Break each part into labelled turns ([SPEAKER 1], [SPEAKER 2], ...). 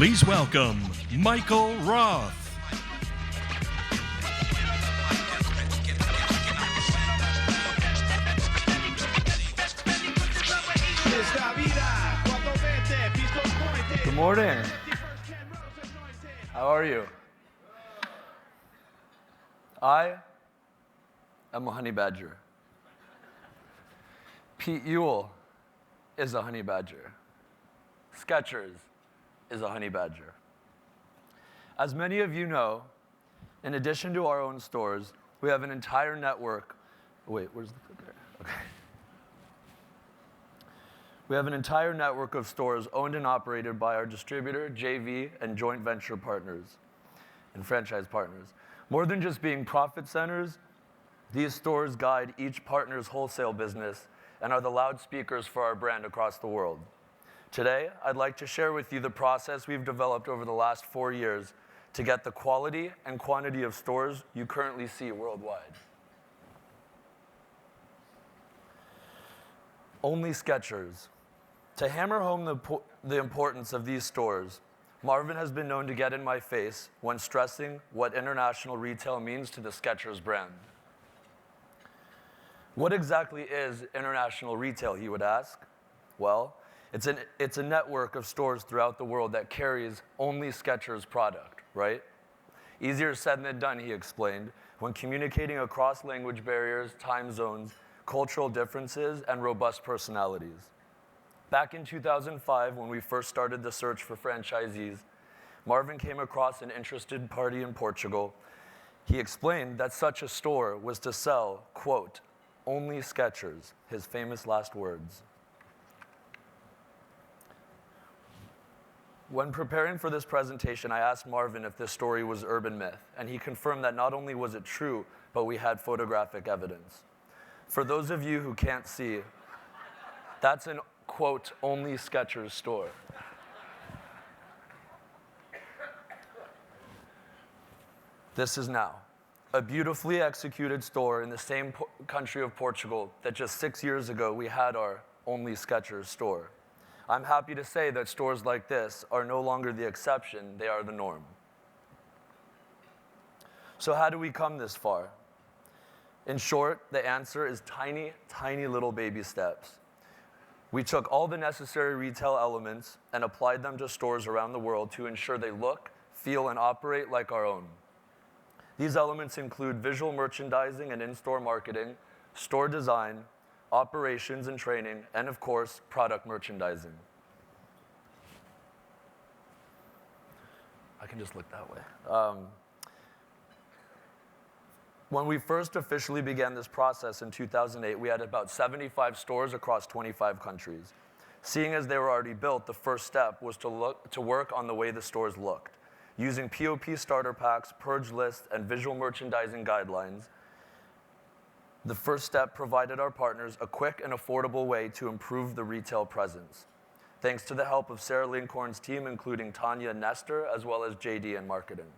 [SPEAKER 1] Please welcome Michael Roth.
[SPEAKER 2] Good morning. How are you? I am a honey badger. Pete Ewell is a honey badger. Skechers is a honey badger. As many of you know, in addition to our own stores, we have an entire network. Wait, where's the clicker? Okay. We have an entire network of stores owned and operated by our distributor, JV, and joint venture partners and franchise partners. More than just being profit centers, these stores guide each partner's wholesale business and are the loudspeakers for our brand across the world. Today, I'd like to share with you the process we've developed over the last 4 years to get the quality and quantity of stores you currently see worldwide. Only Skechers. To hammer home the importance of these stores, Marvin has been known to get in my face when stressing what international retail means to the Skechers brand. What exactly is international retail, he would ask? Well, it's a network of stores throughout the world that carries only Skechers product, right? Easier said than done, he explained, when communicating across language barriers, time zones, cultural differences, and robust personalities. Back in 2005, when we first started the search for franchisees, Marvin came across an interested party in Portugal. He explained that such a store was to sell, quote, only Skechers, his famous last words. When preparing for this presentation, I asked Marvin if this story was urban myth, and he confirmed that not only was it true, but we had photographic evidence. For those of you who can't see, that's an, quote, only Skechers store. This is now a beautifully executed store in the same country of Portugal that just 6 years ago we had our only Skechers store. I'm happy to say that stores like this are no longer the exception, they are the norm. So how do we come this far? In short, the answer is tiny, tiny little baby steps. We took all the necessary retail elements and applied them to stores around the world to ensure they look, feel, and operate like our own. These elements include visual merchandising and in-store marketing, store design, operations and training, and of course, product merchandising. I can just look that way. When we first officially began this process in 2008, we had about 75 stores across 25 countries. Seeing as they were already built, the first step was to work on the way the stores looked. Using POP starter packs, purge lists, and visual merchandising guidelines, the first step provided our partners a quick and affordable way to improve the retail presence. Thanks to the help of Sarah Linkhorn's team, including Tanya and Nestor, as well as JD in marketing.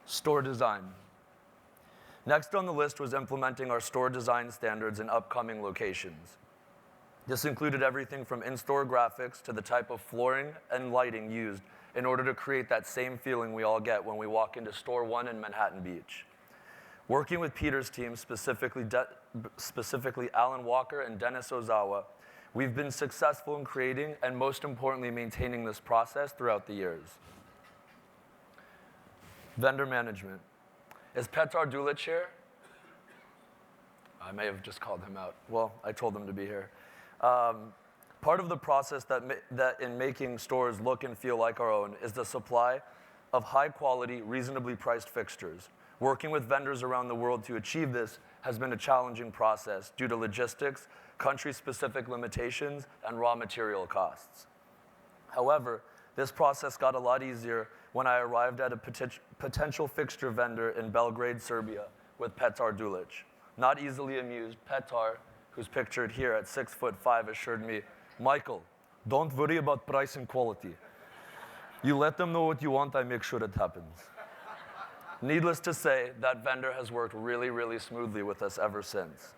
[SPEAKER 2] Store design. Next on the list was implementing our store design standards in upcoming locations. This included everything from in-store graphics to the type of flooring and lighting used in order to create that same feeling we all get when we walk into Store 1 in Manhattan Beach. Working with Peter's team, specifically Alan Walker and Dennis Ozawa, we've been successful in creating and most importantly maintaining this process throughout the years. Vendor management. Is Petar Dulic here? I may have just called him out. Well, I told him to be here. Part of the process that in making stores look and feel like our own is the supply of high quality, reasonably priced fixtures. Working with vendors around the world to achieve this has been a challenging process due to logistics, country-specific limitations, and raw material costs. However, this process got a lot easier when I arrived at a potential fixture vendor in Belgrade, Serbia, with Petar Dulic. Not easily amused, Petar, who's pictured here at 6'5", assured me, Michael, don't worry about price and quality. You let them know what you want, I make sure it happens. Needless to say, that vendor has worked really, really smoothly with us ever since.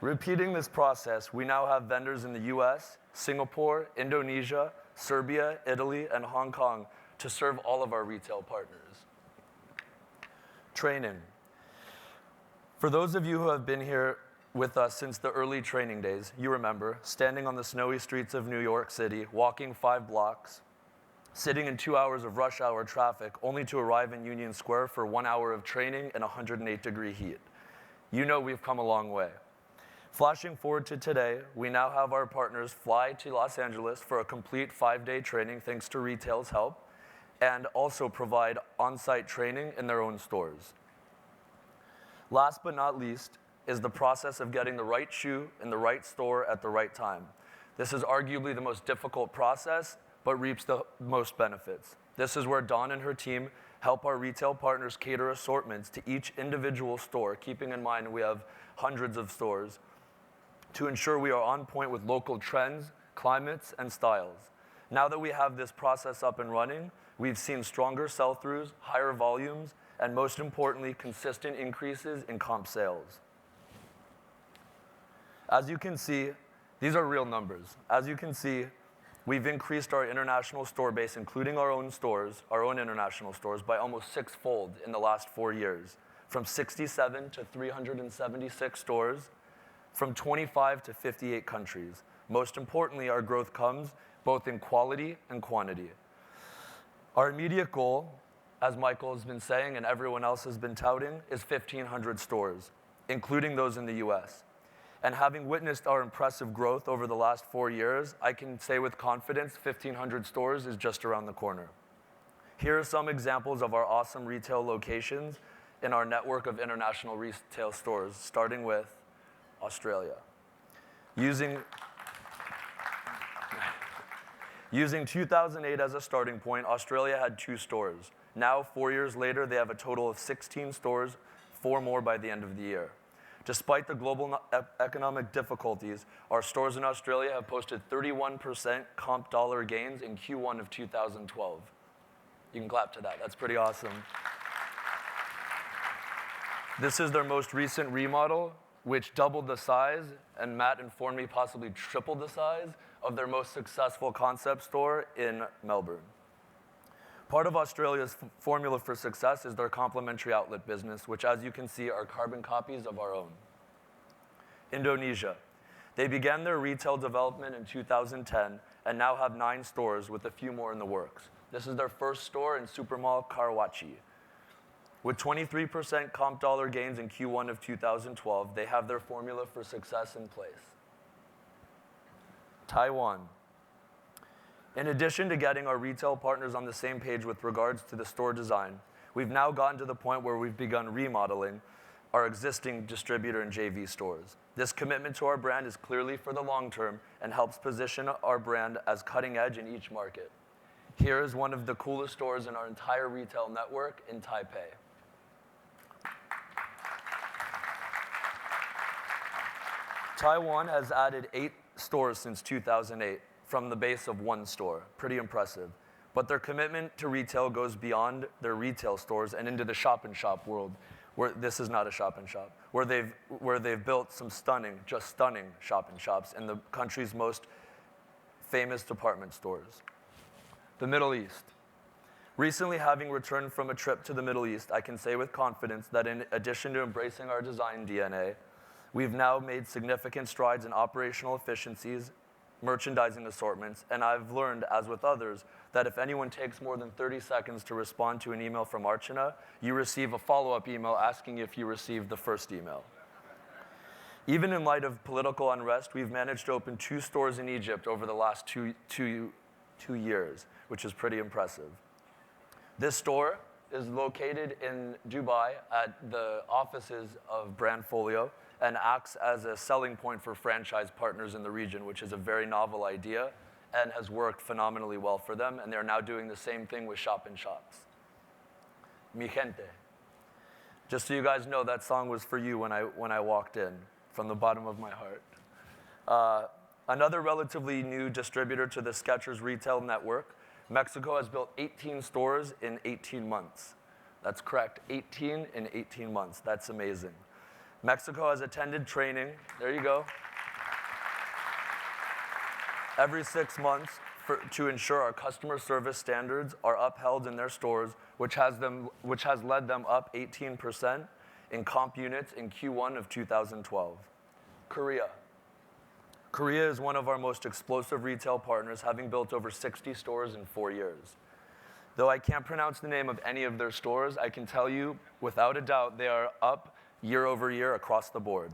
[SPEAKER 2] Repeating this process, we now have vendors in the US, Singapore, Indonesia, Serbia, Italy, and Hong Kong to serve all of our retail partners. Training. For those of you who have been here with us since the early training days, you remember standing on the snowy streets of New York City, walking 5 blocks, sitting in 2 hours of rush hour traffic, only to arrive in Union Square for 1 hour of training in 108-degree heat. You know we've come a long way. Flashing forward to today, we now have our partners fly to Los Angeles for a complete 5-day training thanks to retail's help, and also provide on-site training in their own stores. Last but not least is the process of getting the right shoe in the right store at the right time. This is arguably the most difficult process, but reaps the most benefits. This is where Dawn and her team help our retail partners cater assortments to each individual store, keeping in mind we have hundreds of stores, to ensure we are on point with local trends, climates, and styles. Now that we have this process up and running, we've seen stronger sell-throughs, higher volumes, and most importantly, consistent increases in comp sales. As you can see, these are real numbers. As you can see, we've increased our international store base, including our own stores, our own international stores, by almost 6-fold in the last 4 years, from 67 to 376 stores, from 25 to 58 countries. Most importantly, our growth comes both in quality and quantity. Our immediate goal, as Michael has been saying and everyone else has been touting, is 1,500 stores, including those in the US. And having witnessed our impressive growth over the last 4 years, I can say with confidence 1,500 stores is just around the corner. Here are some examples of our awesome retail locations in our network of international retail stores, starting with Australia. Using 2008 as a starting point, Australia had 2 stores. Now, 4 years later, they have a total of 16 stores, 4 more by the end of the year. Despite the global economic difficulties, our stores in Australia have posted 31% comp dollar gains in Q1 of 2012. You can clap to that. That's pretty awesome. This is their most recent remodel, which doubled the size, and Matt informed me possibly tripled the size of their most successful concept store in Melbourne. Part of Australia's formula for success is their complementary outlet business, which, as you can see, are carbon copies of our own. Indonesia. They began their retail development in 2010 and now have 9 stores with a few more in the works. This is their first store in Supermall Karawaci. With 23% comp dollar gains in Q1 of 2012, they have their formula for success in place. Taiwan. In addition to getting our retail partners on the same page with regards to the store design, we've now gotten to the point where we've begun remodeling our existing distributor and JV stores. This commitment to our brand is clearly for the long term and helps position our brand as cutting edge in each market. Here is one of the coolest stores in our entire retail network in Taipei. Taiwan has added 8 stores since 2008 from the base of 1 store. Pretty impressive. But their commitment to retail goes beyond their retail stores and into the shop-in-shop world, where this is not a shop-in-shop, where they've built some stunning shop-in-shops in the country's most famous department stores. The Middle East. Recently, having returned from a trip to the Middle East, I can say with confidence that in addition to embracing our design DNA, we've now made significant strides in operational efficiencies, merchandising assortments, and I've learned, as with others, that if anyone takes more than 30 seconds to respond to an email from Archana, you receive a follow-up email asking if you received the first email. Even in light of political unrest, we've managed to open 2 stores in Egypt over the last two years, which is pretty impressive. This store is located in Dubai at the offices of Brandfolio and acts as a selling point for franchise partners in the region, which is a very novel idea and has worked phenomenally well for them, and they're now doing the same thing with shop-in-shops. Mi gente. Just so you guys know, that song was for you when I walked in, from the bottom of my heart. Another relatively new distributor to the Skechers retail network, Mexico has built 18 stores in 18 months. That's correct, 18 in 18 months. That's amazing. Mexico has attended training, there you go, every 6 months to ensure our customer service standards are upheld in their stores, which has led them up 18% in comp units in Q1 of 2012. Korea. Korea is one of our most explosive retail partners, having built over 60 stores in 4 years. Though I can't pronounce the name of any of their stores, I can tell you without a doubt they are up year over year across the board.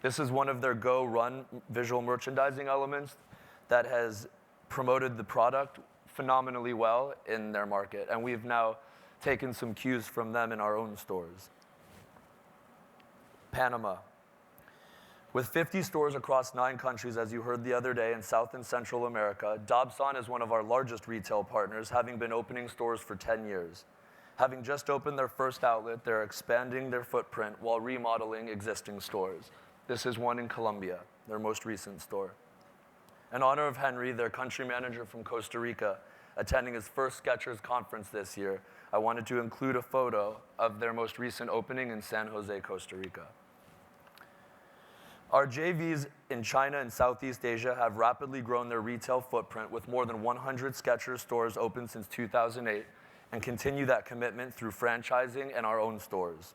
[SPEAKER 2] This is one of their Go Run visual merchandising elements that has promoted the product phenomenally well in their market, and we've now taken some cues from them in our own stores. Panama. With 50 stores across 9 countries, as you heard the other day, in South and Central America, Dobson is one of our largest retail partners, having been opening stores for 10 years. Having just opened their first outlet, they're expanding their footprint while remodeling existing stores. This is one in Colombia, their most recent store. In honor of Henry, their country manager from Costa Rica, attending his first Skechers conference this year, I wanted to include a photo of their most recent opening in San Jose, Costa Rica. Our JVs in China and Southeast Asia have rapidly grown their retail footprint with more than 100 Skechers stores open since 2008 and continue that commitment through franchising and our own stores.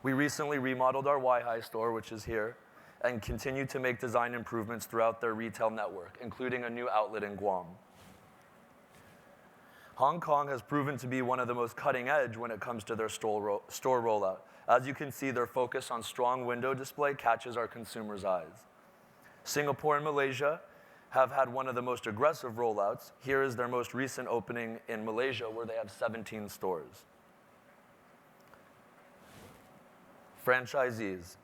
[SPEAKER 2] We recently remodeled our Weihai store, which is here, and continue to make design improvements throughout their retail network, including a new outlet in Guam. Hong Kong has proven to be one of the most cutting edge when it comes to their store rollout. As you can see, their focus on strong window display catches our consumers' eyes. Singapore and Malaysia have had one of the most aggressive rollouts. Here is their most recent opening in Malaysia, where they have 17 stores. Franchisees.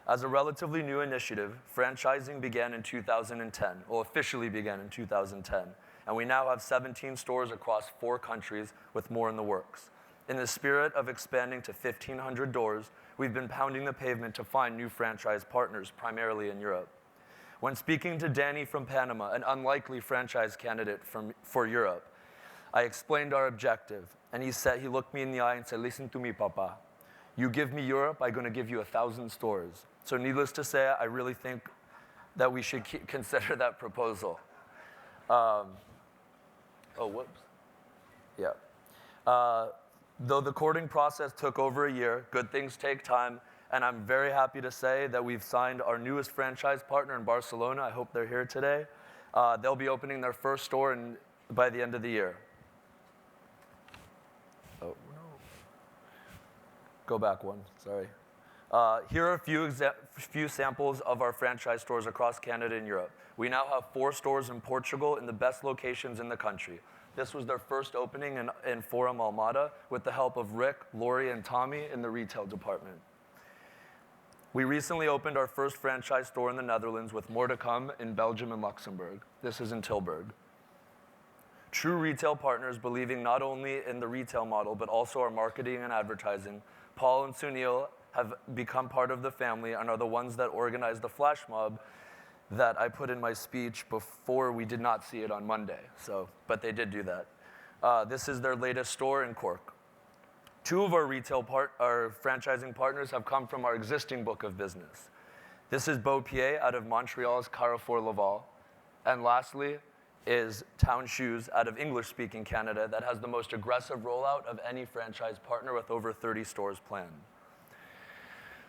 [SPEAKER 2] As a relatively new initiative, franchising began in 2010, well, officially began in 2010, and we now have 17 stores across 4 countries with more in the works. In the spirit of expanding to 1,500 doors, we've been pounding the pavement to find new franchise partners, primarily in Europe. When speaking to Danny from Panama, an unlikely franchise candidate for Europe, I explained our objective, and he looked me in the eye and said, "Listen to me, Papa. You give me Europe, I'm going to give you 1,000 stores." So needless to say, I really think that we should consider that proposal. Whoops. Yeah. Though the courting process took over a year, good things take time, and I'm very happy to say that we've signed our newest franchise partner in Barcelona. I hope they're here today. They'll be opening their first store by the end of the year. Oh, no. Go back one, sorry. Here are a few samples of our franchise stores across Canada and Europe. We now have 4 stores in Portugal in the best locations in the country. This was their first opening in Forum Almada with the help of Rick, Lori, and Tommy in the retail department. We recently opened our first franchise store in the Netherlands with more to come in Belgium and Luxembourg. This is in Tilburg. True retail partners believing not only in the retail model, but also our marketing and advertising, Paul and Sunil have become part of the family and are the ones that organized the flash mob that I put in my speech before we did not see it on Monday. But they did do that. This is their latest store in Cork. 2 of our our franchising partners have come from our existing book of business. This is Beaupied out of Montreal's Carrefour Laval. And lastly is Town Shoes out of English-speaking Canada that has the most aggressive rollout of any franchise partner with over 30 stores planned.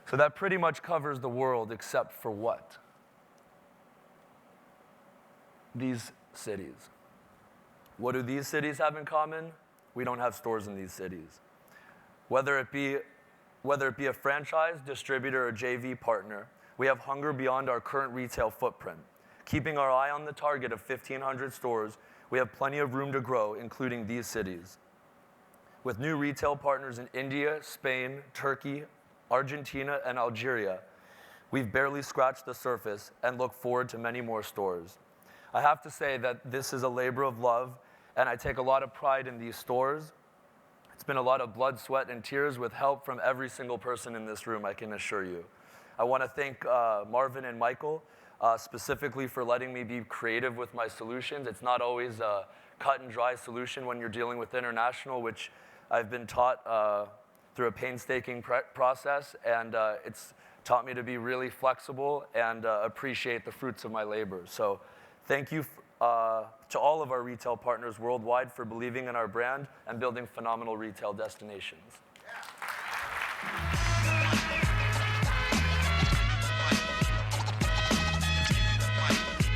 [SPEAKER 2] So that pretty much covers the world except for what? These cities. What do these cities have in common? We don't have stores in these cities. Whether it be a franchise, distributor, or JV partner, we have hunger beyond our current retail footprint. Keeping our eye on the target of 1,500 stores, we have plenty of room to grow, including these cities. With new retail partners in India, Spain, Turkey, Argentina, and Algeria, we've barely scratched the surface and look forward to many more stores. I have to say that this is a labor of love, and I take a lot of pride in these stores. It's been a lot of blood, sweat, and tears with help from every single person in this room, I can assure you. I want to thank Marvin and Michael specifically for letting me be creative with my solutions. It's not always a cut and dry solution when you're dealing with international, which I've been taught through a painstaking process, and it's taught me to be really flexible and appreciate the fruits of my labor. So thank you to all of our retail partners worldwide for believing in our brand and building phenomenal retail destinations.
[SPEAKER 3] Yeah.